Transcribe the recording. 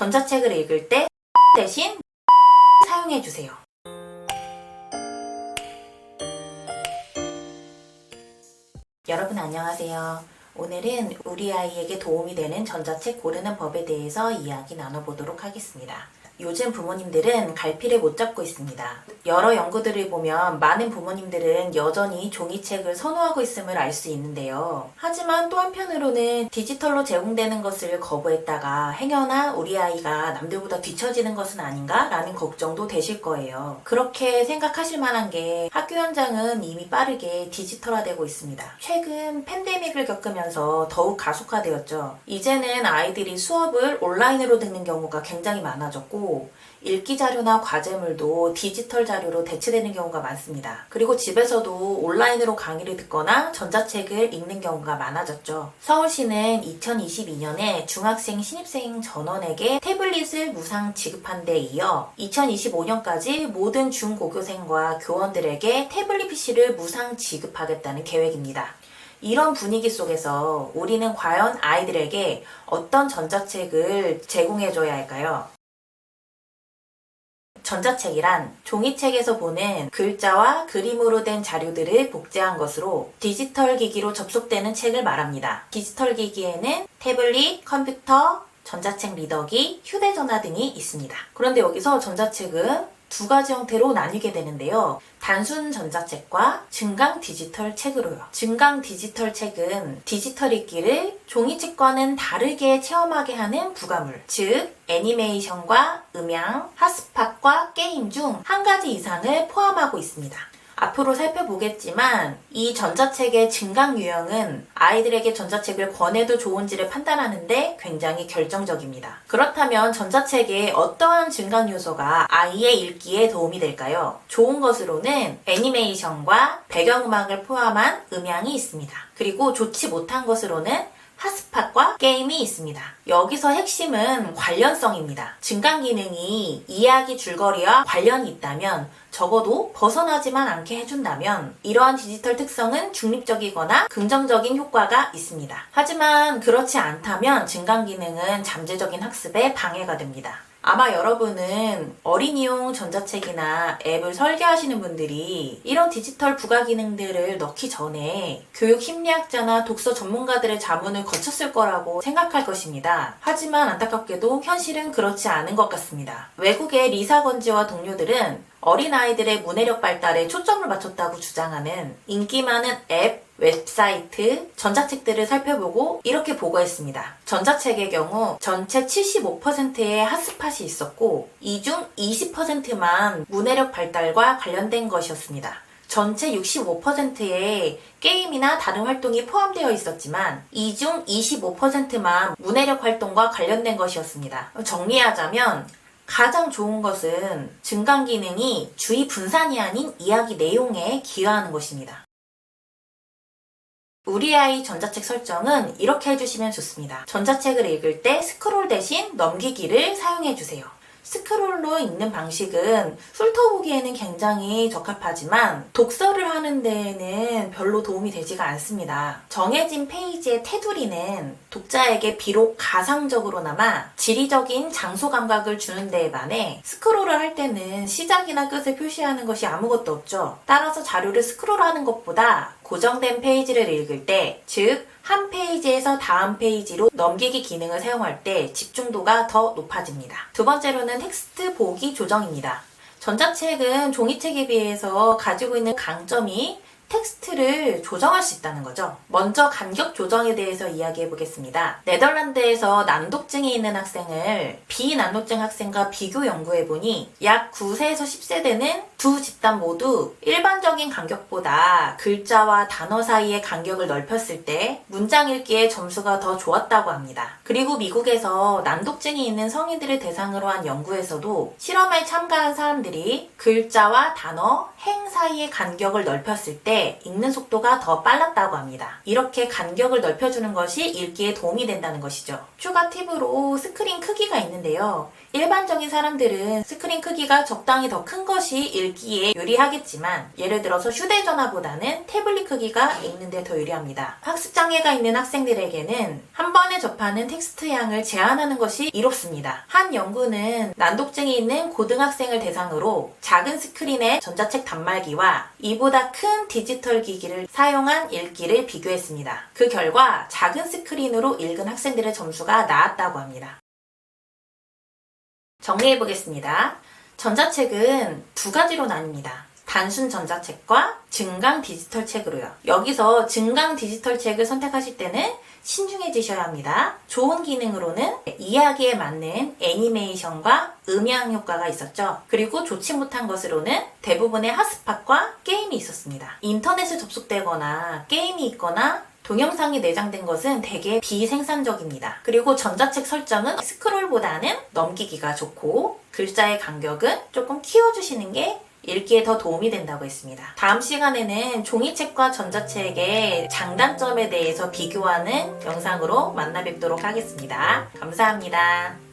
전자책을 읽을 때 대신 사용해주세요. 여러분 안녕하세요. 오늘은 우리 아이에게 도움이 되는 전자책 고르는 법에 대해서 이야기 나눠보도록 하겠습니다. 요즘 부모님들은 갈피를 못 잡고 있습니다. 여러 연구들을 보면 많은 부모님들은 여전히 종이책을 선호하고 있음을 알 수 있는데요. 하지만 또 한편으로는 디지털로 제공되는 것을 거부했다가 행여나 우리 아이가 남들보다 뒤처지는 것은 아닌가? 라는 걱정도 되실 거예요. 그렇게 생각하실 만한 게 학교 현장은 이미 빠르게 디지털화되고 있습니다. 최근 팬데믹을 겪으면서 더욱 가속화되었죠. 이제는 아이들이 수업을 온라인으로 듣는 경우가 굉장히 많아졌고 읽기 자료나 과제물도 디지털 자료로 대체되는 경우가 많습니다. 그리고 집에서도 온라인으로 강의를 듣거나 전자책을 읽는 경우가 많아졌죠. 서울시는 2022년에 중학생 신입생 전원에게 태블릿을 무상 지급한 데 이어 2025년까지 모든 중고교생과 교원들에게 태블릿 PC를 무상 지급하겠다는 계획입니다. 이런 분위기 속에서 우리는 과연 아이들에게 어떤 전자책을 제공해줘야 할까요? 전자책이란 종이책에서 보는 글자와 그림으로 된 자료들을 복제한 것으로 디지털 기기로 접속되는 책을 말합니다. 디지털 기기에는 태블릿, 컴퓨터, 전자책 리더기, 휴대전화 등이 있습니다. 그런데 여기서 전자책은 두 가지 형태로 나뉘게 되는데요. 단순 전자책과 증강 디지털 책으로요. 증강 디지털 책은 디지털 읽기를 종이책과는 다르게 체험하게 하는 부가물, 즉 애니메이션과 음향, 핫스팟과 게임 중 한 가지 이상을 포함하고 있습니다. 앞으로 살펴보겠지만 이 전자책의 증강 유형은 아이들에게 전자책을 권해도 좋은지를 판단하는 데 굉장히 결정적입니다. 그렇다면 전자책의 어떠한 증강 요소가 아이의 읽기에 도움이 될까요? 좋은 것으로는 애니메이션과 배경음악을 포함한 음향이 있습니다. 그리고 좋지 못한 것으로는 핫스팟과 게임이 있습니다. 여기서 핵심은 관련성입니다. 증강 기능이 이야기 줄거리와 관련이 있다면 적어도 벗어나지만 않게 해준다면 이러한 디지털 특성은 중립적이거나 긍정적인 효과가 있습니다. 하지만 그렇지 않다면 증강 기능은 잠재적인 학습에 방해가 됩니다. 아마 여러분은 어린이용 전자책이나 앱을 설계하시는 분들이 이런 디지털 부가 기능들을 넣기 전에 교육 심리학자나 독서 전문가들의 자문을 거쳤을 거라고 생각할 것입니다. 하지만 안타깝게도 현실은 그렇지 않은 것 같습니다. 외국의 리사 건지와 동료들은 어린아이들의 문해력 발달에 초점을 맞췄다고 주장하는 인기 많은 앱, 웹사이트, 전자책들을 살펴보고 이렇게 보고했습니다. 전자책의 경우 전체 75%의 핫스팟이 있었고 이 중 20%만 문해력 발달과 관련된 것이었습니다. 전체 65%의 게임이나 다른 활동이 포함되어 있었지만 이 중 25%만 문해력 활동과 관련된 것이었습니다. 정리하자면 가장 좋은 것은 증강 기능이 주의 분산이 아닌 이야기 내용에 기여하는 것입니다. 우리 아이 전자책 설정은 이렇게 해주시면 좋습니다. 전자책을 읽을 때 스크롤 대신 넘기기를 사용해주세요. 스크롤로 읽는 방식은 훑어보기에는 굉장히 적합하지만 독서를 하는 데에는 별로 도움이 되지가 않습니다. 정해진 페이지의 테두리는 독자에게 비록 가상적으로나마 지리적인 장소 감각을 주는 데에 반해 스크롤을 할 때는 시작이나 끝을 표시하는 것이 아무것도 없죠. 따라서 자료를 스크롤하는 것보다 고정된 페이지를 읽을 때, 즉 한 페이지에서 다음 페이지로 넘기기 기능을 사용할 때 집중도가 더 높아집니다. 두 번째로는 텍스트 보기 조정입니다. 전자책은 종이책에 비해서 가지고 있는 강점이 텍스트를 조정할 수 있다는 거죠. 먼저 간격 조정에 대해서 이야기해 보겠습니다. 네덜란드에서 난독증이 있는 학생을 비난독증 학생과 비교 연구해 보니 약 9세에서 10세대는 두 집단 모두 일반적인 간격보다 글자와 단어 사이의 간격을 넓혔을 때 문장 읽기의 점수가 더 좋았다고 합니다. 그리고 미국에서 난독증이 있는 성인들을 대상으로 한 연구에서도 실험에 참가한 사람들이 글자와 단어, 행 사이의 간격을 넓혔을 때 읽는 속도가 더 빨랐다고 합니다. 이렇게 간격을 넓혀주는 것이 읽기에 도움이 된다는 것이죠. 추가 팁으로 스크린 크기가 있는데요. 일반적인 사람들은 스크린 크기가 적당히 더 큰 것이 읽기에 유리하겠지만 예를 들어서 휴대전화보다는 태블릿 크기가 읽는데 더 유리합니다. 학습장애가 있는 학생들에게는 한 번에 접하는 텍스트 양을 제한하는 것이 이롭습니다. 한 연구는 난독증이 있는 고등학생을 대상으로 작은 스크린의 전자책 단말기와 이보다 큰 디지털 기기를 사용한 읽기를 비교했습니다. 그 결과 작은 스크린으로 읽은 학생들의 점수가 나았다고 합니다. 정리해보겠습니다. 전자책은 두 가지로 나뉩니다. 단순 전자책과 증강 디지털 책으로요. 여기서 증강 디지털 책을 선택하실 때는 신중해지셔야 합니다. 좋은 기능으로는 이야기에 맞는 애니메이션과 음향 효과가 있었죠. 그리고 좋지 못한 것으로는 대부분의 핫스팟과 게임이 있었습니다. 인터넷에 접속되거나 게임이 있거나 동영상이 내장된 것은 되게 비생산적입니다. 그리고 전자책 설정은 스크롤보다는 넘기기가 좋고 글자의 간격은 조금 키워주시는 게 읽기에 더 도움이 된다고 했습니다. 다음 시간에는 종이책과 전자책의 장단점에 대해서 비교하는 영상으로 만나 뵙도록 하겠습니다. 감사합니다.